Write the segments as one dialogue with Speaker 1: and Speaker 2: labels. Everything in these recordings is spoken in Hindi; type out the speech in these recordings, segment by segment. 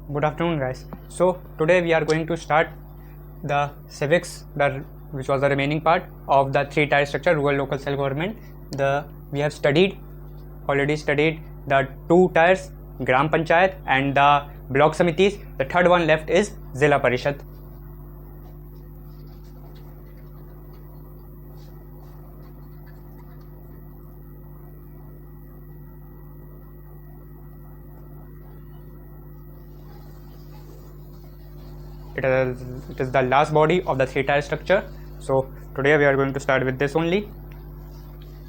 Speaker 1: Good afternoon, guys. So today we are going to start the civics, which was the remaining part of the three-tier structure, rural, local, self-government. We have already studied the two tiers, Gram Panchayat and the block samitis. The third one left is Zilla Parishad. It is the last body of the three-tier structure. So today we are going to start with this only.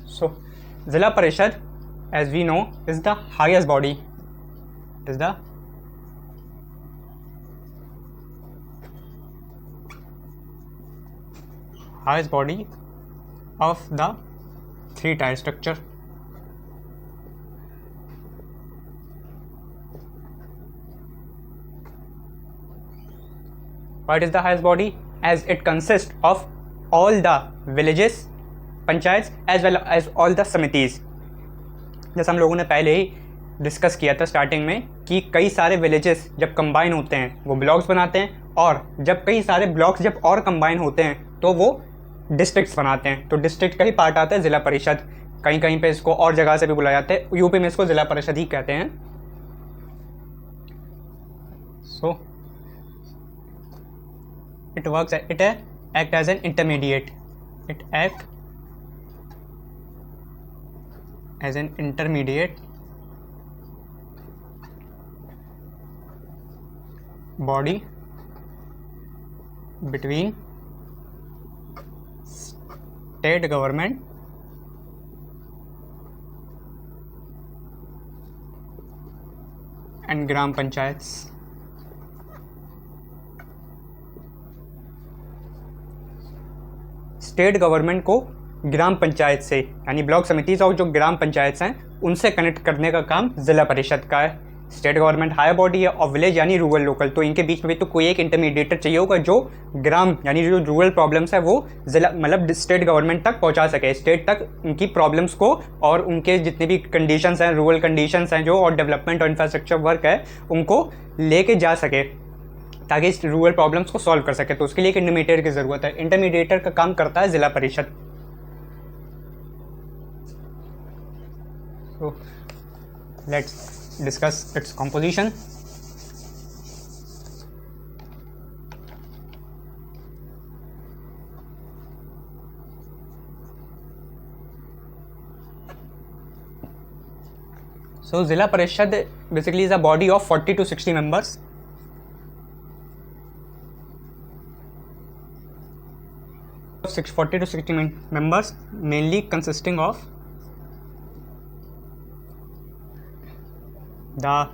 Speaker 1: So Zilla Parishad, as we know, is the highest body. It is the highest body of the three-tier structure. Why it is the highest body? As it consists of all the villages, panchayats as well as all the samitis. जैसे हम लोगों ने पहले ही डिस्कस किया था स्टार्टिंग में कि कई सारे विलेजेस जब कंबाइन होते हैं वो ब्लॉक्स बनाते हैं, और जब कई सारे ब्लॉक्स जब और कंबाइन होते हैं तो वो डिस्ट्रिक्ट्स बनाते हैं. तो डिस्ट्रिक्ट का ही पार्ट आता है ज़िला परिषद. कहीं कहीं पे इसको और जगह से भी बुलाया जाता है, यूपी में इसको ज़िला परिषद ही कहते हैं. सो it act as an intermediate. It act as an intermediate body between state government and gram panchayats. State government को ग्राम पंचायत से, यानी ब्लॉक समिति और जो ग्राम पंचायत हैं उनसे कनेक्ट करने का काम ज़िला परिषद का है. स्टेट गवर्नमेंट हायर बॉडी है और विलेज यानी रूरल लोकल, तो इनके बीच में भी तो कोई एक इंटरमीडिएटर चाहिए होगा जो ग्राम यानी जो रूरल प्रॉब्लम्स है वो ज़िला मतलब स्टेट गवर्नमेंट तक पहुंचा सके, स्टेट तक उनकी प्रॉब्लम्स को और उनके जितने भी कंडीशंस हैं, रूरल कंडीशंस हैं जो, और डेवलपमेंट और इंफ्रास्ट्रक्चर वर्क है उनको लेके जा सके ताकि इस रूरल प्रॉब्लम्स को सॉल्व कर सके. तो उसके लिए एक इंटरमीडिएटर की ज़रूरत है. इंटरमीडिएटर का काम करता है ज़िला परिषद. So let's discuss its composition. So Zilla Parishad basically is a body of 40 to 60 members. Of 40 to 60 members, mainly consisting of the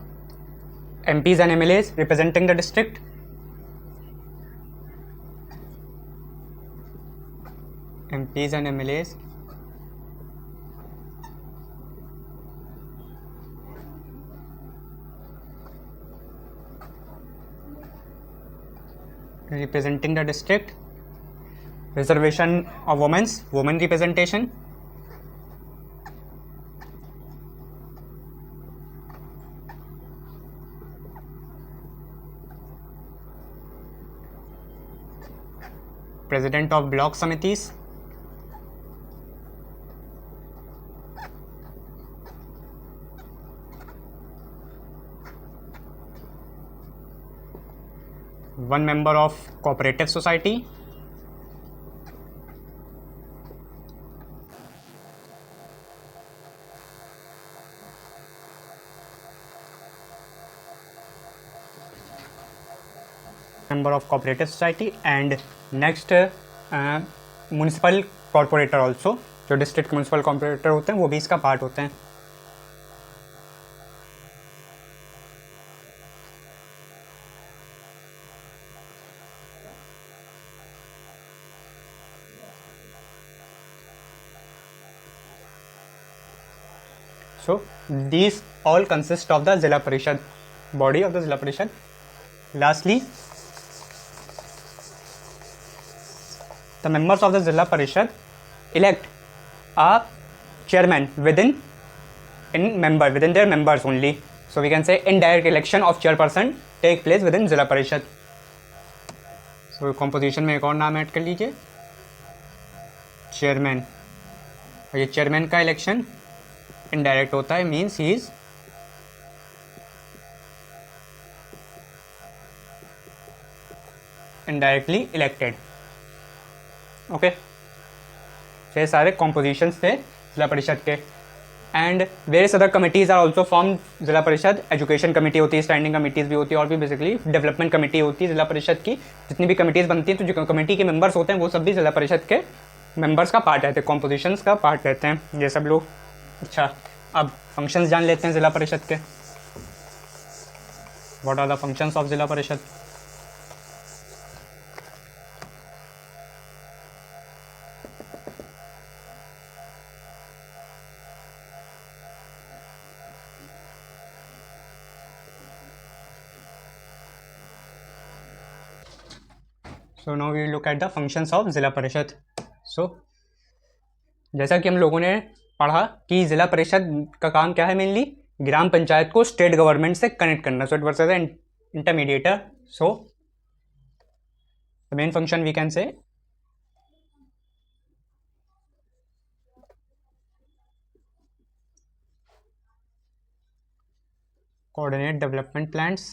Speaker 1: MPs and MLAs representing the district, MPs and MLAs representing the district, reservation of women representation, president of block samitis, one member of cooperative society, and next municipal corporator also, जो डिस्ट्रिक्ट म्यूनिसिपल कॉरपोरेटर होते हैं वो भी इसका पार्ट होते हैं. So these all consist of the Zilla Parishad, body of the Zilla Parishad. Lastly, the members of the Zilla Parishad elect a chairman within their members only. So we can say indirect election of chairperson take place within जिला परिषद. So composition में एक और नाम ऐड कर लीजिए, चेयरमैन. और ये चेयरमैन का इलेक्शन इनडायरेक्ट होता है, means he is indirectly elected. Okay, ये सारे कॉम्पोजिशंस थे जिला परिषद के. And various other committees are also form zila parishad. Education committee होती है, स्टैंडिंग कमिटीज़ भी होती है, और भी बेसिकली डेवलपमेंट कमेटी होती है जिला परिषद की. जितनी भी कमिटीज़ बनती हैं, तो जो कमेटी के मेंबर्स होते हैं वो सब भी जिला परिषद के मेंबर्स का पार्ट रहते हैं, कॉम्पोजिशंस का पार्ट रहते हैं ये सब लोग. अच्छा, अब फंक्शंस जान लेते हैं जिला परिषद के. What are the functions of zila parishad? So now we look at the functions of zila parishad. सो जैसा कि हम लोगों ने पढ़ा कि जिला परिषद का काम क्या है, मेनली ग्राम पंचायत को स्टेट गवर्नमेंट से कनेक्ट करना. So it works as an intermediator. So the main function we can say coordinate development plans,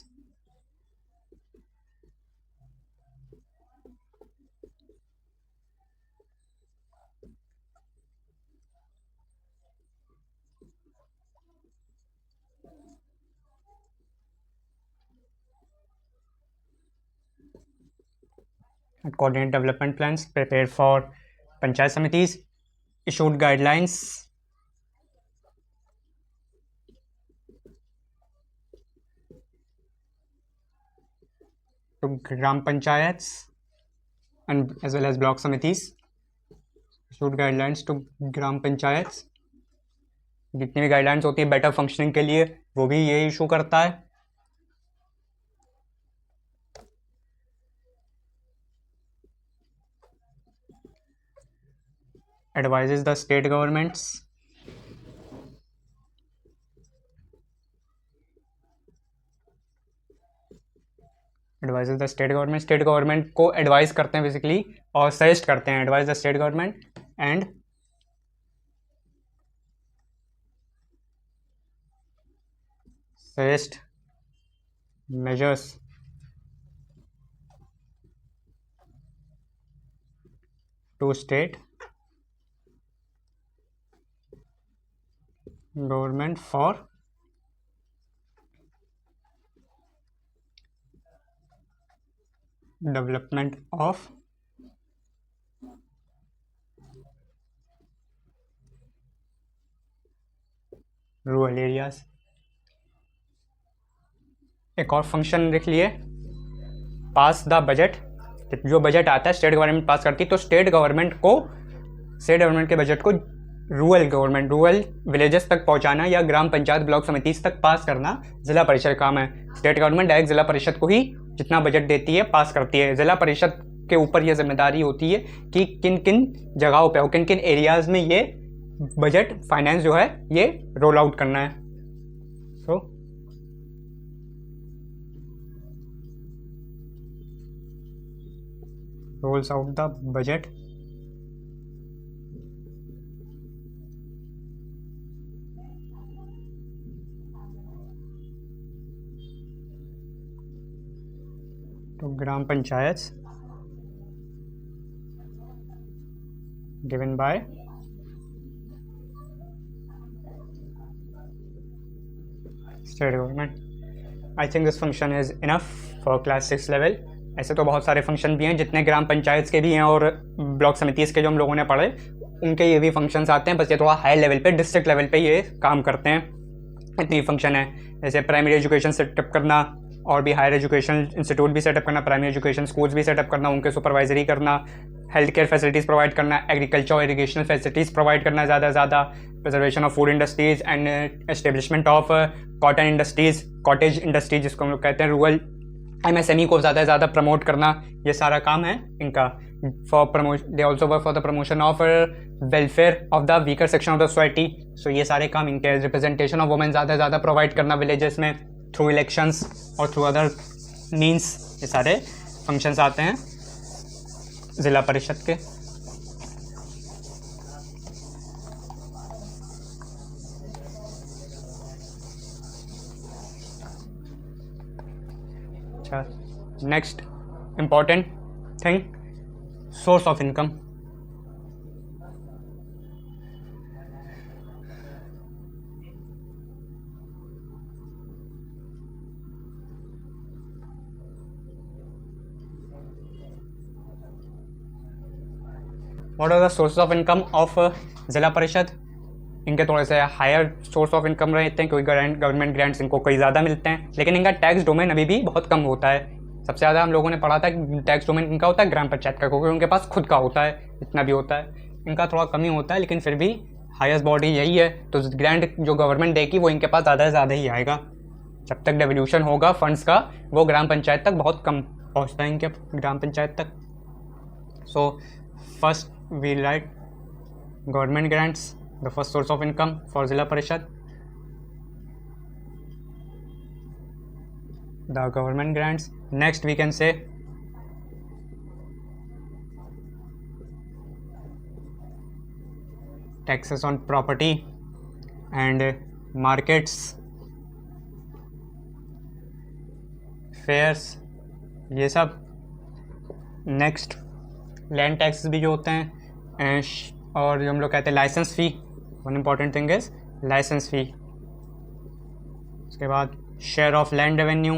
Speaker 1: coordinate development plans, prepare for panchayat samitis, issued guidelines to gram panchayats and as well as block samitis. Issued guidelines to gram panchayats. जितनी भी गाइडलाइंस होती है बेटर फंक्शनिंग के लिए, वो भी ये इशू करता है. Advises the state governments state government को एडवाइस करते हैं बेसिकली, और सजेस्ट करते हैं. Advise the state government and suggest measures to state government for development of rural areas. एक और फंक्शन लिख लिए, पास द बजट. जो बजट आता है स्टेट गवर्नमेंट पास करती है, तो स्टेट गवर्नमेंट के बजट को रूरल विलेजेस तक पहुंचाना या ग्राम पंचायत ब्लॉक समिति तक पास करना जिला परिषद काम है. स्टेट गवर्नमेंट डायरेक्ट जिला परिषद को ही जितना बजट देती है पास करती है. जिला परिषद के ऊपर यह जिम्मेदारी होती है कि किन किन जगहों पे, किन किन एरियाज में ये बजट फाइनेंस जो है ये रोल आउट करना है. So rolls out the budget to gram panchayats given by state government. I think this function is enough for class 6 level. ऐसे तो बहुत सारे फंक्शन भी हैं जितने ग्राम पंचायत के भी हैं और ब्लॉक समितिस के जो हम लोगों ने पढ़े उनके ये भी फंक्शंस आते हैं, बस ये थोड़ा हाई लेवल पे, डिस्ट्रिक्ट लेवल पे ये काम करते हैं. इतनी फंक्शन है, जैसे प्राइमरी एजुकेशन सेटअप करना, और भी हायर एजुकेशन इंस्टीट्यूट भी सेटअप करना, प्राइमरी एजुकेशन स्कूल्स भी सेटअप करना, उनके सुपरवाइजरी करना, हेल्थ केयर फैसिलिटीज़ प्रोवाइड करना, एग्रीकल्चर और इरीगेशनल फैसिलिटीज़ प्रोवाइड करना ज़्यादा से ज़्यादा, preservation of food industries and establishment of cotton industries, cottage industries जिसको हम लोग कहते हैं, रूरल MSME को ज़्यादा से ज़्यादा प्रमोट करना, ये सारा काम है इनका। For promotion they also work for the promotion of welfare of the weaker section of the society. So ये सारे काम इनके। रिप्रेजेंटेशन ऑफ वुमेन ज़्यादा से ज़्यादा प्रोवाइड करना विलेजेस में थ्रू इलेक्शंस और थ्रू अदर मीन्स, ये सारे फंक्शंस आते हैं ज़िला परिषद के। अच्छा, next important thing, source of income. What are the source of income of zila parishad? इनके थोड़े से हायर सोर्स ऑफ इनकम रहते हैं क्योंकि गवर्नमेंट ग्रांट्स इनको कई ज़्यादा मिलते हैं, लेकिन इनका टैक्स डोमेन अभी भी बहुत कम होता है। सबसे ज़्यादा हम लोगों ने पढ़ा था कि टैक्स डोमेन इनका होता है ग्राम पंचायत का, क्योंकि उनके पास खुद का होता है, इतना भी होता है। इनका थोड़ा कम ही होता है, लेकिन फिर भी हाईएस्ट बॉडी यही है, तो ग्रांट जो गवर्नमेंट देगी वो इनके पास ज़्यादा से ज़्यादा ही आएगा। जब तक डेवल्यूशन होगा फंड्स का, वो ग्राम पंचायत तक बहुत कम पहुँचता है, इनके ग्राम पंचायत तक। So first we write government grants, the first source of income for Zilla Parishad. The government grants. Next we can say taxes on property and markets, fairs, ये सब। नेक्स्ट लैंड टैक्सेस भी जो होते हैं, और जो हम लोग कहते हैं licence fee, one important thing is licence fee. उसके बाद शेयर ऑफ लैंड रेवेन्यू,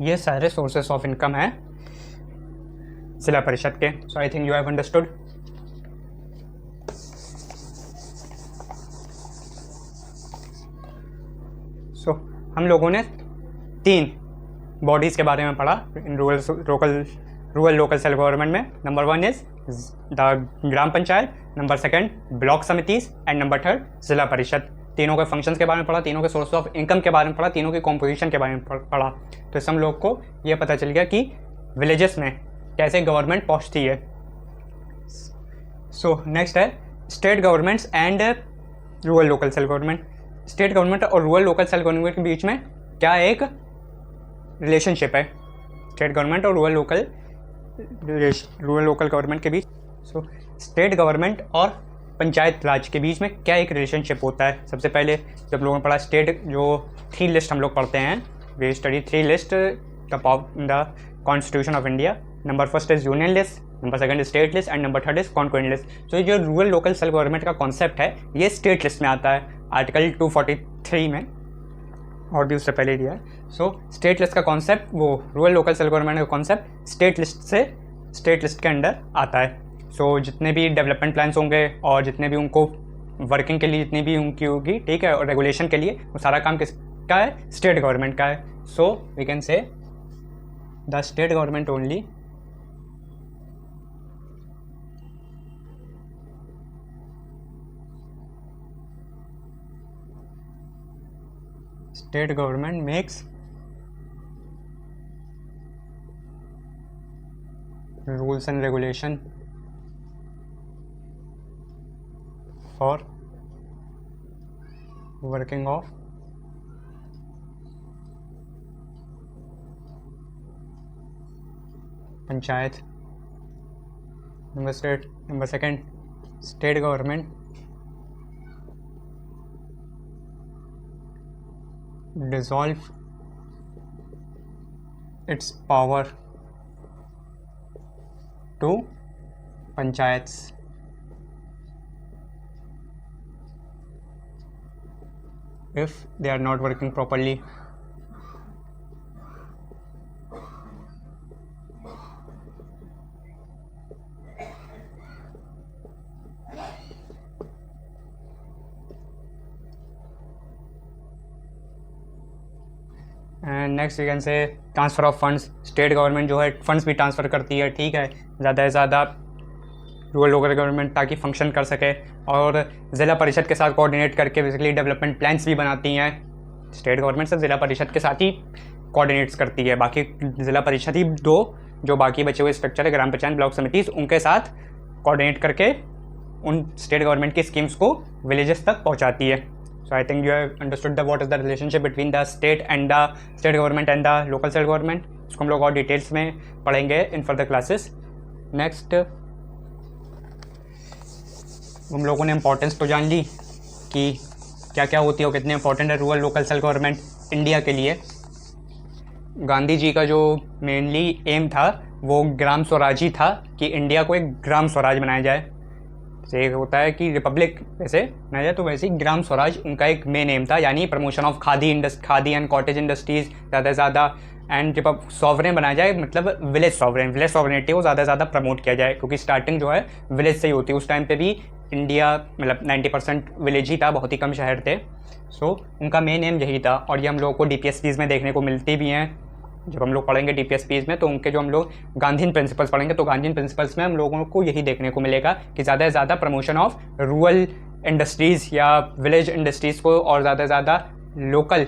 Speaker 1: ये सारे सोर्सेस ऑफ इनकम है ज़िला परिषद के। So I think you have understood. So हम लोगों ने 3 बॉडीज़ के बारे में पढ़ा in rural local self government में। Number 1 is the gram panchayat, number 2 block samitis, and number 3 zila परिषद। तीनों के फंक्शंस के बारे में पढ़ा, तीनों के सोर्स ऑफ इनकम के बारे में पढ़ा, तीनों की कॉम्पोजिशन के बारे में पढ़ा। तो इससे हम लोग को ये पता चल गया कि विलेजेस में कैसे गवर्नमेंट पहुँचती है। सो नेक्स्ट है state governments and rural local self government. State government और रूरल लोकल सेल्फ गवर्नमेंट के बीच में क्या एक रिलेशनशिप है? स्टेट गवर्नमेंट और रूरल लोकल गवर्नमेंट के बीच। सो स्टेट गवर्नमेंट और पंचायत राज के बीच में क्या एक रिलेशनशिप होता है? सबसे पहले जब लोगों ने पढ़ा स्टेट, जो 3 लिस्ट हम लोग पढ़ते हैं, we study 3 list the constitution of India. Number 1 is union list, number 2 is state list, and number 3 is concurrent list. तो ये जो रूरल लोकल सेल्फ गवर्नमेंट का कॉन्सेप्ट है, ये स्टेट लिस्ट में आता है, आर्टिकल 243 में, और भी उससे पहले दिया है। सो स्टेट लिस्ट का कॉन्सेप्ट, वो रूरल लोकल सेल्फ गवर्नमेंट का कॉन्सेप्ट स्टेट लिस्ट के अंडर आता है। सो जितने भी डेवलपमेंट प्लान्स होंगे और जितने भी उनको वर्किंग के लिए जितनी भी उनकी होगी, ठीक है, और रेगुलेशन के लिए, वो सारा काम किसका है? स्टेट गवर्नमेंट का है। So we can say the state government only state government makes rules and regulation for working of panchayat. Number 2, state government dissolve its power to panchayats if they are not working properly. And next we can say transfer of funds. State government जो है फंड्स भी ट्रांसफ़र करती है, ठीक है, ज़्यादा से ज़्यादा रूरल लोकल गवर्नमेंट ताकि फंक्शन कर सके, और ज़िला परिषद के साथ कोऑर्डिनेट करके बेसिकली डेवलपमेंट प्लान्स भी बनाती हैं। स्टेट गवर्नमेंट से ज़िला परिषद के साथ ही कोऑर्डिनेट्स करती है, बाकी ज़िला परिषद ही जो बाकी बचे हुए स्ट्रक्चर है ग्राम पंचायत ब्लॉक समितिस उनके साथ कोऑर्डिनेट करके उन स्टेट गवर्नमेंट की स्कीम्स को विलेजेस तक पहुंचाती है। So I think you have understood the what is the relationship between the state government and the local self government. इसको हम लोग और डिटेल्स में पढ़ेंगे इन फर्दर क्लासेस। नेक्स्ट हम लोगों ने इम्पोर्टेंस तो जान ली कि क्या क्या होती है और कितने इंपॉर्टेंट है rural local self government India के लिए। गांधी जी का जो मेनली एम था वो ग्राम स्वराज ही था कि इंडिया को एक ग्राम स्वराज बनाया जाए। जैसे एक होता है कि रिपब्लिक वैसे बनाया जाए, तो वैसे ही ग्राम स्वराज उनका एक मेन एम था, यानी promotion of khadi and cottage industries ज़्यादा से ज़्यादा, एंड जब सॉवरेन बनाया जाए मतलब विलेज सॉवरेनिटी को ज़्यादा से ज़्यादा प्रमोट किया जाए, क्योंकि स्टार्टिंग जो है विलेज से ही होती है। उस टाइम पे भी इंडिया मतलब 90% विलेज ही था, बहुत ही कम शहर थे। सो उनका मेन एम यही था, और ये हम लोगों को DPSPs में देखने को मिलती भी हैं। जब हम लोग पढ़ेंगे DPSPs में तो उनके जो हम लोग गांधीन प्रिंसिपल्स पढ़ेंगे तो गांधीन प्रिंसिपल्स में हम लोगों को यही देखने को मिलेगा कि ज़्यादा से ज़्यादा प्रमोशन ऑफ रूरल इंडस्ट्रीज़ या विलेज इंडस्ट्रीज़ को और ज़्यादा से ज़्यादा लोकल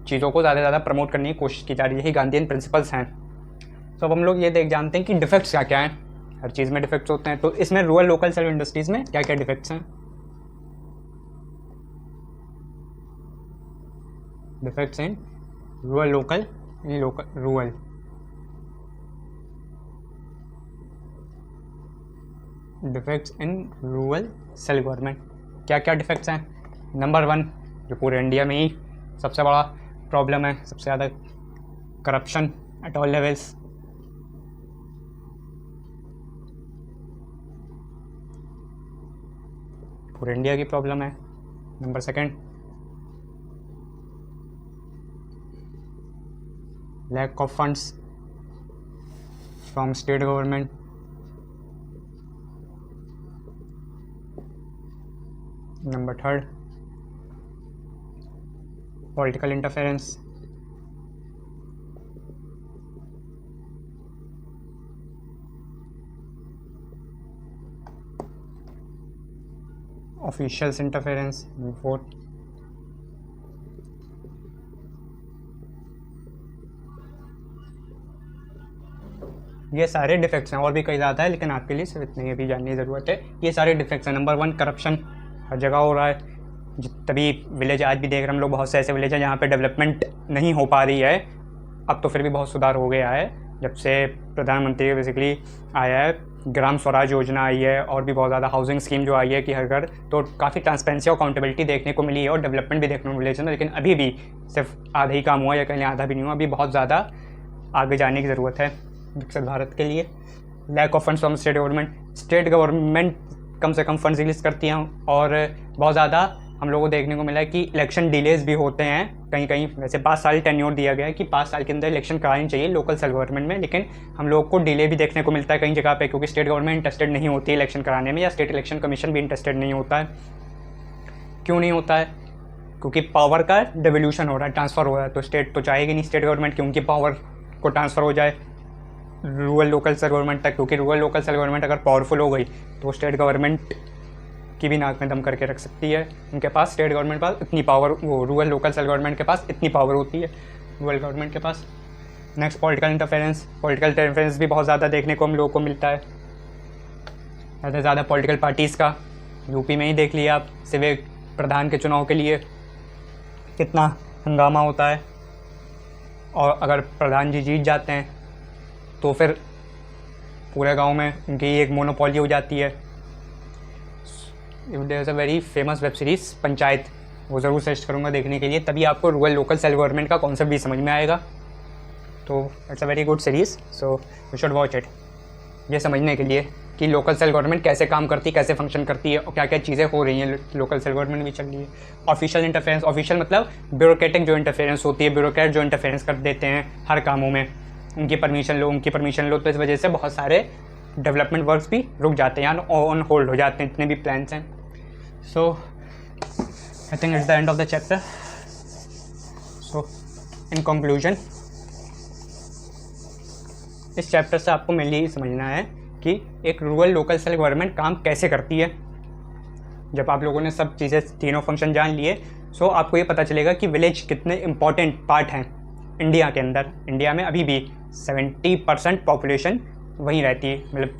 Speaker 1: चीज़ों को ज़्यादा से ज़्यादा प्रमोट करने की कोशिश की जा रही है। यही गांधीन प्रिंसिपल्स हैं। तो अब हम लोग ये जानते हैं कि डिफेक्ट्स क्या क्या हैं। हर चीज़ में डिफेक्ट्स होते हैं, तो इसमें रूरल लोकल सेल्फ इंडस्ट्रीज़ में क्या क्या डिफेक्ट्स हैं। Defects in rural local rural defects in rural self government क्या क्या डिफेक्ट्स हैं। नंबर 1 जो पूरे इंडिया में ही सबसे बड़ा प्रॉब्लम है, सबसे ज़्यादा करप्शन एट ऑल लेवल्स। पूरे इंडिया की प्रॉब्लम है। Number 2 lack of funds from state government। Number 3 political interference। officials interference। Number 4 ये सारे डिफेक्ट्स हैं, और भी कई ज़्यादा है लेकिन आपके लिए सिर्फ इतने अभी जानने की ज़रूरत है। ये सारे डिफेक्ट्स हैं। नंबर 1 करप्शन हर जगह हो रहा है। तभी विलेज आज भी देख रहे हम लोग, बहुत से ऐसे विलेज हैं जहाँ पे डेवलपमेंट नहीं हो पा रही है। अब तो फिर भी बहुत सुधार हो गया है जब से प्रधानमंत्री बेसिकली आया है, ग्राम स्वराज योजना आई है, और भी बहुत ज़्यादा हाउसिंग स्कीम जो आई है कि हर घर, तो काफ़ी ट्रांसपेरेंसी और अकाउंटेबिलिटी देखने को मिली है और डेवलपमेंट भी देखने को मिली है। लेकिन अभी भी सिर्फ आधा ही काम हुआ या कहीं आधा भी नहीं हुआ, अभी बहुत ज़्यादा आगे जाने की ज़रूरत है विकसित भारत के लिए। Lack of funds from state government कम से कम फंड्स रिलीज करती हैं, और बहुत ज़्यादा हम लोगों को देखने को मिला है कि इलेक्शन डिलेज भी होते हैं कहीं कहीं। वैसे 5 साल टेन्योर दिया गया है कि 5 साल के अंदर इलेक्शन करानी चाहिए लोकल सेल्फ गवर्नमेंट में, लेकिन हम लोग को डिले भी देखने को मिलता है कई जगह पे, क्योंकि स्टेट गवर्नमेंट इंटरेस्टेड नहीं होती है इलेक्शन कराने में, या स्टेट इलेक्शन कमीशन भी इंटरेस्टेड नहीं होता है। क्यों नहीं होता है? क्योंकि पावर का डिवोल्यूशन हो रहा है, ट्रांसफ़र हो रहा है, तो स्टेट तो चाहेगी नहीं स्टेट गवर्नमेंट की उनकी पावर को ट्रांसफ़र हो जाए रूरल लोकल सेल्फ गवर्नमेंट तक, क्योंकि रूरल लोकल सेल्फ गवर्नमेंट अगर पावरफुल हो गई तो स्टेट गवर्नमेंट की भी नाक में दम करके रख सकती है। उनके पास स्टेट गवर्नमेंट पास इतनी पावर, वो रूरल लोकल सेल्फ गवर्नमेंट के पास इतनी पावर होती है रूरल गवर्नमेंट के पास। नेक्स्ट पॉलिटिकल इंटरफेरेंस भी बहुत ज़्यादा देखने को हम लोगों को मिलता है। ज़्यादा से ज़्यादा पॉलिटिकल पार्टीज़ का यूपी में ही देख लिया आप, सिविक प्रधान के चुनाव के लिए कितना हंगामा होता है, और अगर प्रधान जी जीत जाते हैं तो फिर पूरे गांव में उनकी एक मोनोपोली हो जाती है। There is a very famous web series Panchayat, वो ज़रूर सजेस्ट करूँगा देखने के लिए, तभी आपको रूरल लोकल सेल्फ गवर्नमेंट का कॉन्सेप्ट भी समझ में आएगा। तो it's a very good series, so you should watch it, ये समझने के लिए कि लोकल सेल्फ गवर्नमेंट कैसे काम करती है, कैसे फंक्शन करती है, और क्या क्या चीज़ें हो रही हैं, लोकल सेल्फ गवर्नमेंट भी चल रही है। ऑफिशियल इंटरफेरेंस, ऑफिशियल मतलब ब्यूरोक्रेटिक जो इंटरफेरेंस होती है, ब्यूरोक्रेट जो इंटरफेरेंस कर देते हैं हर कामों में, उनकी परमिशन लो, तो इस वजह से बहुत सारे डेवलपमेंट वर्क्स भी रुक जाते हैं या ऑन होल्ड हो जाते हैं, इतने भी प्लान्स हैं। So I think it's the end of the chapter. So in conclusion, इस चैप्टर से आपको मेनली समझना है कि एक रूरल लोकल सेल्फ गवर्नमेंट काम कैसे करती है। जब आप लोगों ने सब चीज़ें तीनों फंक्शन जान लिए, सो आपको ये पता चलेगा कि विलेज कितने इम्पॉर्टेंट पार्ट हैं इंडिया के अंदर। इंडिया में अभी भी 70% पॉपुलेशन वहीं रहती है, मतलब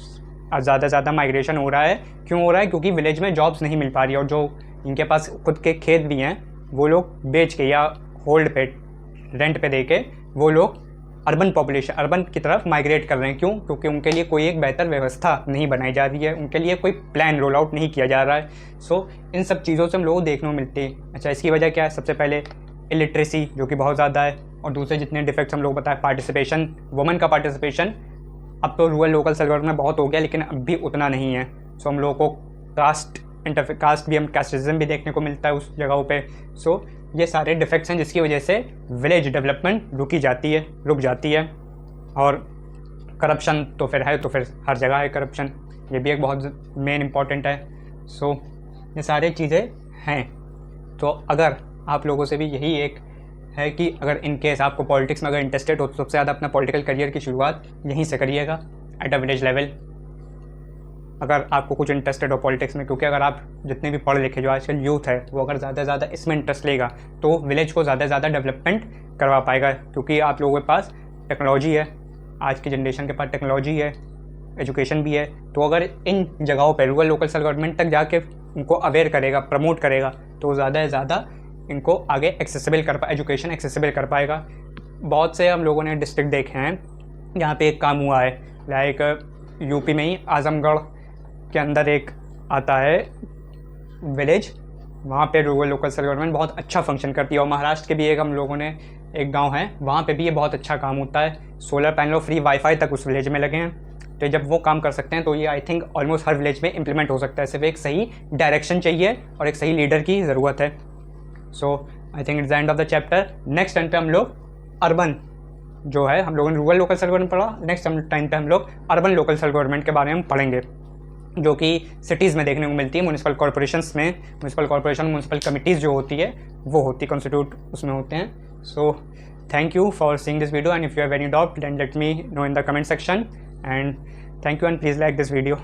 Speaker 1: ज़्यादा से ज़्यादा माइग्रेशन हो रहा है। क्यों हो रहा है? क्योंकि विलेज में जॉब्स नहीं मिल पा रही है, और जो इनके पास खुद के खेत भी हैं वो लोग बेच के या होल्ड पे रेंट पे दे के वो लोग अर्बन की तरफ माइग्रेट कर रहे हैं। क्यों? क्योंकि उनके लिए कोई एक बेहतर व्यवस्था नहीं बनाई जा रही है, उनके लिए कोई प्लान रोल आउट नहीं किया जा रहा है। सो इन सब चीज़ों से हम लोगों को देखने को मिलती है। अच्छा, इसकी वजह क्या है? सबसे पहले इलिटरेसी जो कि बहुत ज़्यादा है, और दूसरे जितने डिफेक्ट्स हम लोग बताए, पार्टिसिपेशन, वुमेन का पार्टिसिपेशन अब तो रूरल लोकल सेल्फ गवर्नमेंट में बहुत हो गया, लेकिन अब भी उतना नहीं है। सो हम लोगों को कास्टिज्म भी देखने को मिलता है उस जगहों पे। सो ये सारे डिफेक्ट्स हैं जिसकी वजह से विलेज डेवलपमेंट रुक जाती है। और करप्शन तो फिर है, तो फिर हर जगह है करप्शन, ये भी एक बहुत मेन इम्पॉर्टेंट है। सो ये सारी चीज़ें हैं। तो अगर आप लोगों से भी यही एक है कि अगर इन केस आपको पॉलिटिक्स में अगर इंटरेस्टेड हो तो सबसे ज़्यादा अपना पॉलिटिकल करियर की शुरुआत यहीं से करिएगा, एट अ विलेज लेवल, अगर आपको कुछ इंटरेस्टेड हो पॉलिटिक्स में। क्योंकि अगर आप जितने भी पढ़े लिखे जो आजकल यूथ है वो अगर ज़्यादा से ज़्यादा इसमें इंटरेस्ट लेगा तो विलेज को ज़्यादा से ज़्यादा डेवलपमेंट करवा पाएगा। क्योंकि आप लोगों के पास टेक्नोलॉजी है, आज की जनरेशन के पास टेक्नोलॉजी है, एजुकेशन भी है। तो अगर इन जगहों पर रूरल लोकल सेल्फ गवर्नमेंट तक जाके उनको अवेयर करेगा, प्रमोट करेगा, तो ज़्यादा से ज़्यादा इनको आगे एजुकेशन एक्सेसिबल कर पाएगा। बहुत से हम लोगों ने डिस्ट्रिक्ट देखे हैं जहाँ पे एक काम हुआ है, लाइक यूपी में ही आजमगढ़ के अंदर एक आता है विलेज, वहाँ पे रूरल लोकल सेल्फ गवर्नमेंट बहुत अच्छा फंक्शन करती है। और महाराष्ट्र के भी एक हम लोगों ने एक गांव है, वहाँ पे भी ये बहुत अच्छा काम होता है। सोलर पैनल और फ्री वाईफाई तक उस विलेज में लगे हैं। तो जब वो काम कर सकते हैं तो ये I think almost her village में इम्प्लीमेंट हो सकता है। सिर्फ एक सही डायरेक्शन चाहिए और एक सही लीडर की ज़रूरत है। So I think it's the end of the chapter. Next time पे हम लोग अर्बन जो है, हम लोगों ने रूरल लोकल सेल्फ गवर्नमेंट पढ़ा, नेक्स्ट टाइम पे हम लोग अर्बन लोकल सेल्फ गवर्नमेंट के बारे में पढ़ेंगे, जो कि सिटीज़ में देखने को मिलती है। म्यूनिसिपल कॉर्पोरेशन म्यूनिसिपल कमिटीज़ जो होती है वो होती कॉन्स्टिट्यूट उसमें होते हैं। So thank you for seeing this video, and if you have any doubt then let me know in the comment section, and thank you and please like this video.